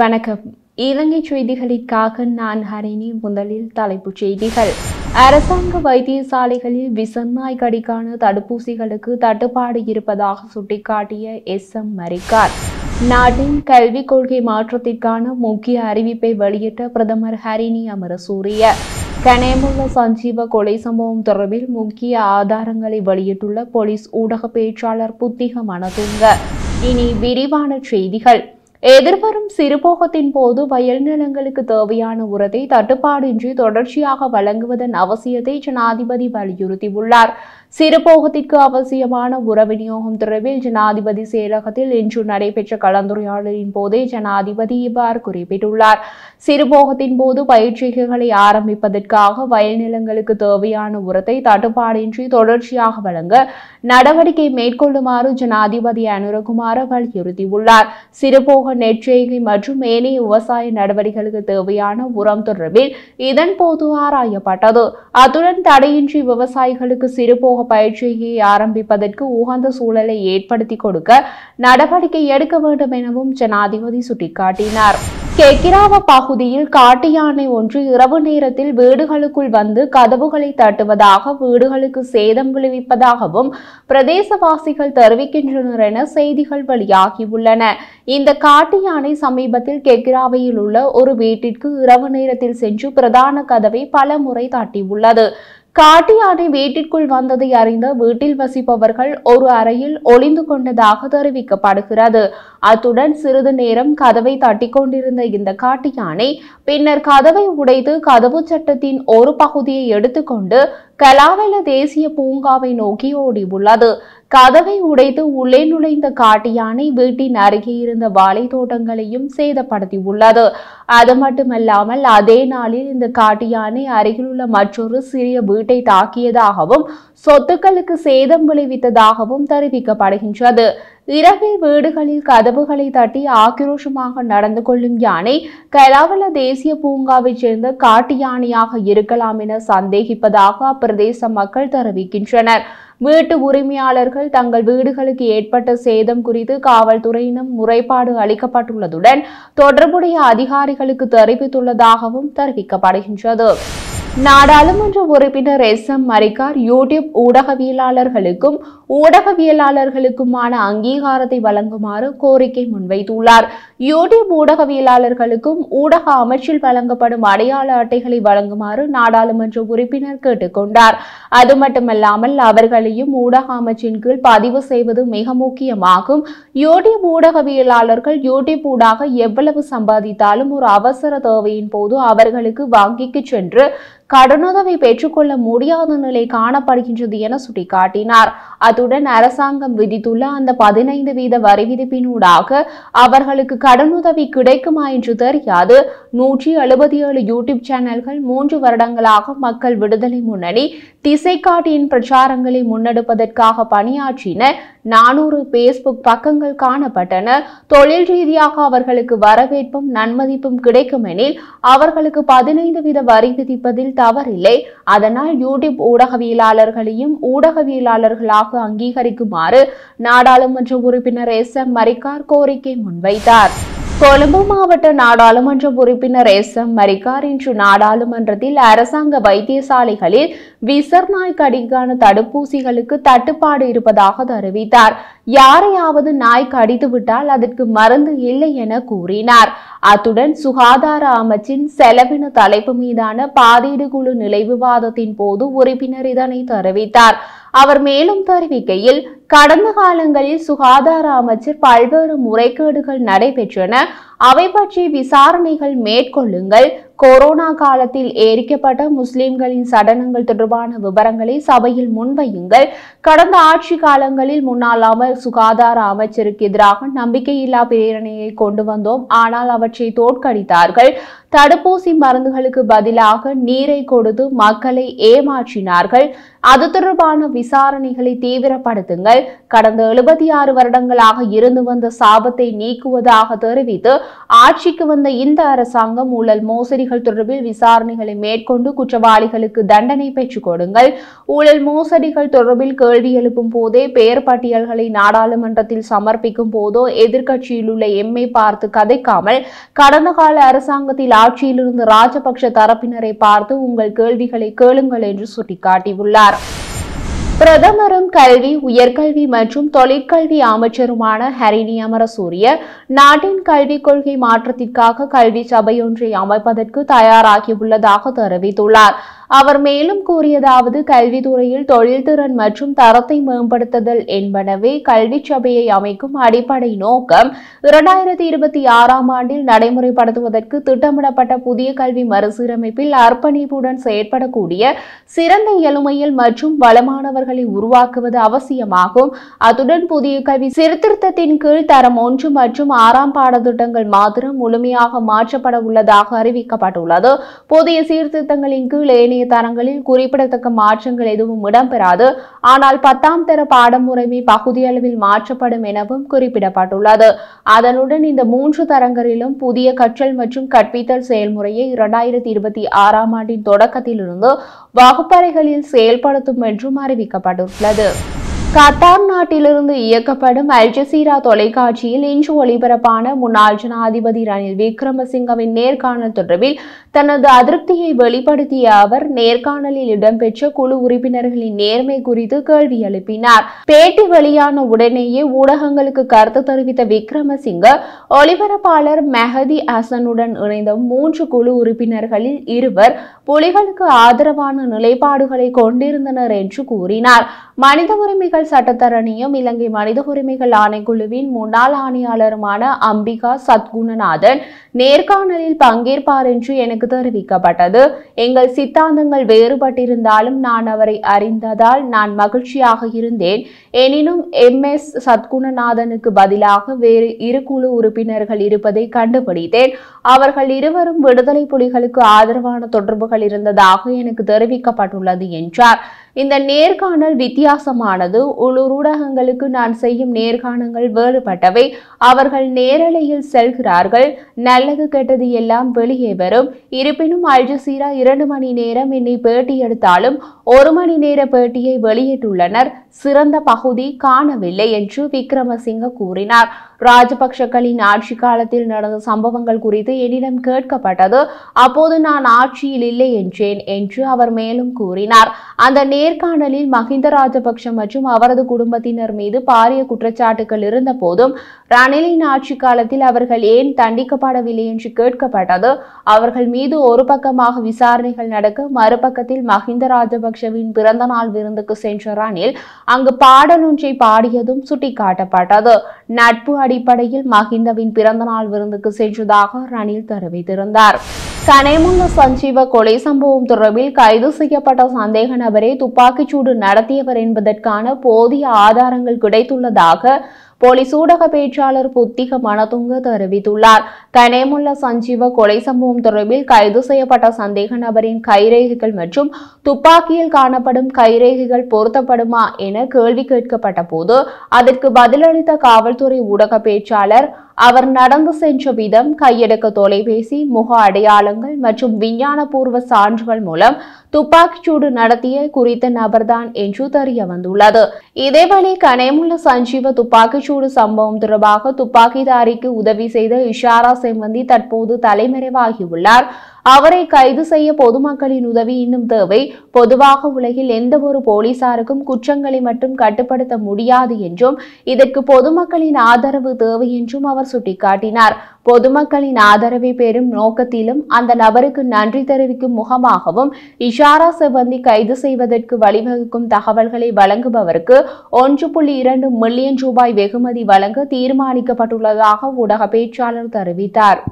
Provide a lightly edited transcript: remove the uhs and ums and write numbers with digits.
வணக்கம். இலங்கை செய்திகளுக்காக நான் ஹரிணி. முதலில் தலைப்புச் செய்திகள். அரசாங்க வைத்தியசாலைகளில் விசநாய் கடிக்கான தடுப்பூசிகளுக்கு தட்டுப்பாடு இருப்பதாக சுட்டிக்காட்டிய எஸ்.எம். மரிக்கார். நாட்டின் கல்விக் கொள்கை மாற்றத்திற்கான முக்கிய அறிவிப்பை வெளியிட்ட பிரதமர் ஹரிணி அமரசூரிய. கனேமுல்ல சஞ்சீவ கொலை சம்பவம் தொடர்பில் முக்கிய ஆதாரங்களை வெளியிட்டுள்ள போலீஸ் ஊடக பேச்சாளர் புத்திக மனதுங்க. இனி விரிவான செய்திகள். எதிர்வரும் சிறுபோகத்தின் போது வயல் நிலங்களுக்கு தேவையான உரத்தை தட்டுப்பாடின்றி தொடர்ச்சியாக வழங்குவதன் அவசியத்தை ஜனாதிபதி வலியுறுத்தியுள்ளார். சிறுபோகத்திற்கு அவசியமான உர விநியோகம் தொடர்பில் ஜனாதிபதி செயலகத்தில் இன்று நடைபெற்ற கலந்துரையாடலின் போதே ஜனாதிபதி இவ்வாறு குறிப்பிட்டுள்ளார். சிறுபோகத்தின் போது பயிற்சிகளை ஆரம்பிப்பதற்காக வயல் நிலங்களுக்கு தேவையான உரத்தை தட்டுப்பாடின்றி தொடர்ச்சியாக வழங்க நடவடிக்கை மேற்கொள்ளுமாறு ஜனாதிபதி அனுரகுமார வலியுறுத்தியுள்ளார். சிறுபோக நெற்செய்கை மற்றும் ஏனைய விவசாய நடவடிக்கைகளுக்கு தேவையான உரம் தொடர்பில் இதன் போது ஆராயப்பட்டது. அத்துடன் தடையின்றி விவசாயிகளுக்கு சிறுபோக பயிற்சியை ஆரம்பிப்பதற்கு உகந்த சூழலை ஏற்படுத்தி கொடுக்க நடவடிக்கை எடுக்க வேண்டும் எனவும் ஜனாதிபதி சுட்டிக்காட்டினார். கெக்கிராவ பகுதியில் காட்டு யானை ஒன்று இரவு நேரத்தில் வீடுகளுக்குள் வந்து கதவுகளை தட்டுவதாக வீடுகளுக்கு சேதம் விளைவிப்பதாகவும் பிரதேசவாசிகள் தெரிவிக்கின்றனர் என செய்திகள் வெளியாகியுள்ளன. இந்த காட்டு யானை சமீபத்தில் கெக்கிராவையில் உள்ள ஒரு வீட்டிற்கு இரவு நேரத்தில் சென்று பிரதான கதவை பல முறை தட்டியுள்ளது. காட்டு யானை வீட்டிற்குள் வந்ததை அறிந்த வீட்டில் வசிப்பவர்கள் ஒரு அறையில் ஒளிந்து கொண்டதாக தெரிவிக்கப்படுகிறது. அத்துடன் சிறிது நேரம் கதவை தட்டிக் கொண்டிருந்த இந்த காட்டு யானை பின்னர் கதவை உடைத்து கதவு சட்டத்தின் ஒரு பகுதியை எடுத்துக்கொண்டு கலாவல தேசிய பூங்காவை நோக்கி ஓடியுள்ளது. கதவை உடைத்து உள்ளே நுழைந்த காட்டு யானை வீட்டின் அருகே இருந்த வாழை தோட்டங்களையும் சேதப்படுத்தியுள்ளது. அது மட்டுமல்லாமல் அதே நாளில் இந்த காட்டு யானை அருகிலுள்ள மற்றொரு சிறிய வீட்டை தாக்கியதாகவும் சொத்துக்களுக்கு சேதம் விளைவித்ததாகவும் தெரிவிக்கப்படுகின்றது. இரவில் வீடுகளில் கதவுகளை தட்டி ஆக்ரோஷமாக நடந்து கொள்ளும் யானை கலாவல தேசிய பூங்காவைச் சேர்ந்த காட்டு யானையாக இருக்கலாம் என சந்தேகிப்பதாக அப்பிரதேச மக்கள் தெரிவிக்கின்றனர். வீட்டு உரிமையாளர்கள் தங்கள் வீடுகளுக்கு ஏற்பட்ட சேதம் குறித்து காவல்துறையினம் முறைப்பாடு அளிக்கப்பட்டுள்ளதுடன் தொடர்புடைய அதிகாரிகளுக்கு தெரிவித்துள்ளதாகவும் தெரிவிக்கப்படுகின்றது. நாடாளுமன்ற உறுப்பினர் எஸ்.எம். மரிக்கார் யூடியூப் ஊடகவியலாளர்களுக்குமான அங்கீகாரத்தை வழங்குமாறு கோரிக்கை முன்வைத்துள்ளார். யூடியூப் ஊடகவியலாளர்களுக்கும் ஊடக அமைச்சில் வழங்கப்படும் அடையாள அட்டைகளை வழங்குமாறு நாடாளுமன்ற உறுப்பினர் கேட்டுக்கொண்டார். அது மட்டுமல்லாமல் அவர்களையும் ஊடக அமைச்சின் கீழ் பதிவு செய்வது மிக முக்கியமாகும். யூடியூப் ஊடகவியலாளர்கள் யூடியூப் ஊடாக எவ்வளவு சம்பாதித்தாலும் ஒரு அவசர தேவையின் போது அவர்களுக்கு வங்கிக்கு சென்று கடனுதவி பெற்றுக்கொள்ள முடியாத நிலை காணப்படுகின்றது என சுட்டிக்காட்டினார். அத்துடன் அரசாங்கம் விதித்துள்ள அந்த 15% வரி விதிப்பினூடாக அவர்களுக்கு கடனுதவி கிடைக்குமா என்று தெரியாது. 177 யூடியூப் சேனல்கள் 3 வருடங்களாக மக்கள் விடுதலை முன்னணி திசைக்காட்டியின் பிரச்சாரங்களை முன்னெடுப்பதற்காக பணியாற்றின. 400 பேஸ்புக் பக்கங்கள் காணப்பட்டன. தொழில் ரீதியாக அவர்களுக்கு வரவேற்பும் நன்மதிப்பும் கிடைக்கும் எனில் அவர்களுக்கு 15% வரி விதிப்பதில் தவறில்லை. அதனால் யூடியூப் ஊடகவியலாளர்களையும் ஊடகவியலாளர்களாக அங்கீகரிக்குமாறு நாடாளுமன்ற உறுப்பினர் எஸ்.எம். மரிக்கார் கோரிக்கை முன்வைத்தார். கொழும்பு மாவட்ட நாடாளுமன்ற உறுப்பினர் எஸ்.எம். மரிக்கார் இன்று நாடாளுமன்றத்தில் அரசாங்க வைத்தியசாலைகளில் விசநாய் கடிக்கான தடுப்பூசிகளுக்கு தட்டுப்பாடு இருப்பதாக தெரிவித்தார். யாரையாவது நாய் கடித்துவிட்டால் அதற்கு மருந்து இல்லை என கூறினார். அத்துடன் சுகாதார அமைச்சின் செலவின தலைப்பு மீதான பாதீடு குழு நிலை விவாதத்தின் போது உறுப்பினர் இதனை தெரிவித்தார். அவர் மேலும் தெரிவிக்கையில், கடந்த காலங்களில் சுகாதார அமைச்சர் பல்வேறு முறைகேடுகள் நடைபெற்றன. அவை பற்றி விசாரணைகள் மேற்கொள்ளுங்கள். கொரோனா காலத்தில் எரிக்கப்பட்ட முஸ்லிம்களின் சடலங்கள் தொடர்பான விவரங்களை சபையில் முன்வையுங்கள். கடந்த ஆட்சி காலங்களில் முன்னாள் சுகாதார அமைச்சருக்கு எதிராக நம்பிக்கையில்லா பிரேரணையை கொண்டு வந்தோம். ஆனால் அவற்றை தோற்கடித்தார்கள். தடுப்பூசி மருந்துகளுக்கு பதிலாக நீரை கொடுத்து மக்களை ஏமாற்றினார்கள். அது தொடர்பான விசாரணைகளை தீவிரப்படுத்துங்கள். விதிகள் கடந்த 76 வருடங்களாக இருந்து வந்த சாபத்தை நீக்குவதாக தெரிவித்து ஆட்சிக்கு வந்த இந்த அரசாங்கம் ஊழல் மோசடிகள் தொடர்பில் விசாரணைகளை மேற்கொண்டு குற்றவாளிகளுக்கு தண்டனை பெற்றுக் கொடுங்கள். ஊழல் மோசடிகள் தொடர்பில் கேள்வி எழுப்பும் போதே பெயர் பட்டியல்களை நாடாளுமன்றத்தில் சமர்ப்பிக்கும் போதோ எதிர்க்கட்சியில் உள்ள எம்மை பார்த்து கதைக்காமல் கடந்த கால அரசாங்கத்தில் ஆட்சியில் இருந்த ராஜபக்ஷ தரப்பினரை பார்த்து உங்கள் கேள்விகளை கேளுங்கள் என்று சுட்டிக்காட்டியுள்ளார். பிரதமரும் கல்வி, உயர்கல்வி மற்றும் தொழிற்கல்வி அமைச்சருமான ஹரிணி அமரசூரிய நாட்டின் கல்விக் கொள்கை மாற்றத்திற்காக கல்வி சபையொன்றை அமைப்பதற்கு தயாராகியுள்ளதாக தெரிவித்துள்ளார். அவர் மேலும் கூறியதாவது, கல்வித்துறையில் தொழில்திறன் மற்றும் தரத்தை மேம்படுத்துதல் என்பனவே கல்வி சபையை அமைக்கும் அடிப்படை நோக்கம். 2026ஆம் ஆண்டில் நடைமுறைப்படுத்துவதற்கு திட்டமிடப்பட்ட புதிய கல்வி மறுசீரமைப்பில் அர்ப்பணிப்புடன் செயற்படக்கூடிய சிறந்த இயலுமையில் மற்றும் வளமானவர்களை உருவாக்குவது அவசியமாகும். அத்துடன் புதிய கல்வி சீர்திருத்தத்தின் கீழ் தரம் 1 மற்றும் 6ஆம் பாடத்திட்டங்கள் மாத்திரம் முழுமையாக மாற்றப்பட உள்ளதாக அறிவிக்கப்பட்டுள்ளது. புதிய சீர்திருத்தங்களின் கீழ் ஏனைய தரங்களில் குறிப்பிடத்தக்க மாற்றங்கள் எதுவும் இடம்பெறாது. ஆனால் 10ஆம் தர பாடமுறைமை பகுதியளவில் மாற்றப்படும் எனவும் குறிப்பிடப்பட்டுள்ளது. அதனுடன் இந்த 3 தரங்களிலும் புதிய கற்றல் மற்றும் கற்பித்தல் செயல்முறையை 2026ஆம் ஆண்டின் தொடக்கத்திலிருந்து வகுப்பறைகளில் செயல்படுத்தும் என்றும் அறிவிக்கப்பட்டுள்ளது. கத்தார் நாட்டிலிருந்து இயக்கப்படும் அல் ஜசீரா தொலைக்காட்சியில் இன்று ஒளிபரப்பான முன்னாள் ஜனாதிபதி ரணில் விக்ரமசிங்கவின் நேர்காணல் தொடர்பில் தனது அதிருப்தியை வெளிப்படுத்திய அவர் நேர்காணலில் இடம்பெற்ற குழு உறுப்பினர்களின் நேர்மை குறித்து கேள்வி எழுப்பினார். பேட்டி வெளியான உடனேயே ஊடகங்களுக்கு கருத்து தெரிவித்த விக்ரமசிங்க ஒளிபரப்பாளர் மெஹதி ஹசனுடன் இணைந்த 3 குழு உறுப்பினர்களில் 2 புலிகளுக்கு ஆதரவான நிலைப்பாடுகளை கொண்டிருந்தனர் என்று கூறினார். மனித உரிமைகள் சட்டத்தரணியும் இலங்கை மனித உரிமைகள் ஆணைக்குழுவின் முன்னாள் ஆணையாளருமான அம்பிகா சத்குணநாதன் நேர்காணலில் பங்கேற்பார் என்று எனக்கு தெரிவிக்கப்பட்டது. எங்கள் சித்தாந்தங்கள் வேறுபட்டிருந்தாலும் நான் அவரை அறிந்ததால் நான் மகிழ்ச்சியாக இருந்தேன். எனினும் MS சத்குணநாதனுக்கு பதிலாக வேறு 2 குழு உறுப்பினர்கள் இருப்பதை கண்டுபிடித்தேன். அவர்கள் இருவரும் விடுதலை புலிகளுக்கு ஆதரவான தொடர்புகள் இருந்ததாக எனக்கு தெரிவிக்கப்பட்டுள்ளது என்றார். இந்த நேர்காணல் வித்தியாசமானது. உள்ளூர் ஊடகங்களுக்கு நான் செய்யும் நேர்காணல்கள் வேறுபட்டவை. அவர்கள் நேரலையில் செல்கிறார்கள். நல்லது கெட்டது எல்லாம் வெளியே வரும். இருப்பினும் அல் ஜசீரா 2 மணி நேரம் என்னை பேட்டி எடுத்தாலும் 1 மணி நேர பேட்டியை வெளியிட்டுள்ளனர். சிறந்த பகுதி காணவில்லை என்று விக்ரமசிங்க கூறினார். ராஜபக்ஷக்களின் ஆட்சி காலத்தில் நடந்த சம்பவங்கள் குறித்து என்னிடம் கேட்கப்பட்டது. அப்போது நான் ஆட்சியில் இல்லை என்றேன் என்று அவர் மேலும் கூறினார். அந்த நேர்காணலில் மஹிந்த ராஜபக்ஷ மற்றும் அவரது குடும்பத்தினர் மீது பாரிய குற்றச்சாட்டுகள் இருந்த போதும் ரணிலின் ஆட்சி காலத்தில் அவர்கள் ஏன் தண்டிக்கப்படவில்லை என்று கேட்கப்பட்டது. அவர்கள் மீது ஒரு பக்கமாக விசாரணைகள் நடக்க, மறுபக்கத்தில் மஹிந்த ராஜபக்ஷவின் பிறந்த நாள் விருந்துக்கு சென்ற ரணில் அங்கு பாடல் ஒன்றை பாடியதும் சுட்டிக்காட்டப்பட்டது. நட்பு அடிப்படையில் மஹிந்தவின் பிறந்த நாள் விருந்துக்கு சென்றதாக ரணில் தெரிவித்திருந்தார். கனேமுல்ல சஞ்சீவ கொலை சம்பவம் தொடர்பில் கைது செய்யப்பட்ட சந்தேக நபரே துப்பாக்கிச்சூடு நடத்தியவர் என்பதற்கான போதிய ஆதாரங்கள் கிடைத்துள்ளதாக போலீஸ் ஊடக பேச்சாளர் புத்திக மனதுங்க தெரிவித்துள்ளார். கனேமுல்ல சஞ்சீவ கொலை சம்பவம் தொடர்பில் கைது செய்யப்பட்ட சந்தேக நபரின் கைரேகைகள் மற்றும் துப்பாக்கியில் காணப்படும் கைரேகைகள் பொருத்தப்படுமா என கேள்வி கேட்கப்பட்ட போது அதற்கு பதிலளித்த காவல்துறை ஊடக பேச்சாளர், அவர் நடந்து சென்ற விதம், கையடக்க தொலைபேசி, முக அடையாளங்கள் மற்றும் விஞ்ஞானபூர்வ சான்றுகள் மூலம் துப்பாக்கிச்சூடு நடத்திய குறித்த நபர்தான் என்று தெரிய வந்துள்ளது. இதேவேளை கனேமுல்ல சஞ்சீவ துப்பாக்கிச்சூடு சம்பவம் தொடர்பாக துப்பாக்கிதாரிக்கு உதவி செய்த இஷாரா செம்மந்தி தற்போது தலைமறைவாகியுள்ளார். அவரை கைது செய்ய பொதுமக்களின் உதவி இன்னும் தேவை. பொதுவாக உலகில் எந்த ஒரு போலீசாருக்கும் குற்றங்களை மட்டும் கட்டுப்படுத்த முடியாது என்றும் இதற்கு பொதுமக்களின் ஆதரவு தேவை என்றும் அவர் சுட்டிக்காட்டினார். பொதுமக்களின் ஆதரவை பெறும் நோக்கத்திலும் அந்த நபருக்கு நன்றி தெரிவிக்கும் முகமாகவும் இஷாரா செவ்வந்தி கைது செய்வதற்கு வழிவகுக்கும் தகவல்களை வழங்குபவருக்கு 1.2 மில்லியன் ரூபாய் வெகுமதி வழங்க தீர்மானிக்கப்பட்டுள்ளதாக ஊடக பேச்சாளர் தெரிவித்தார்.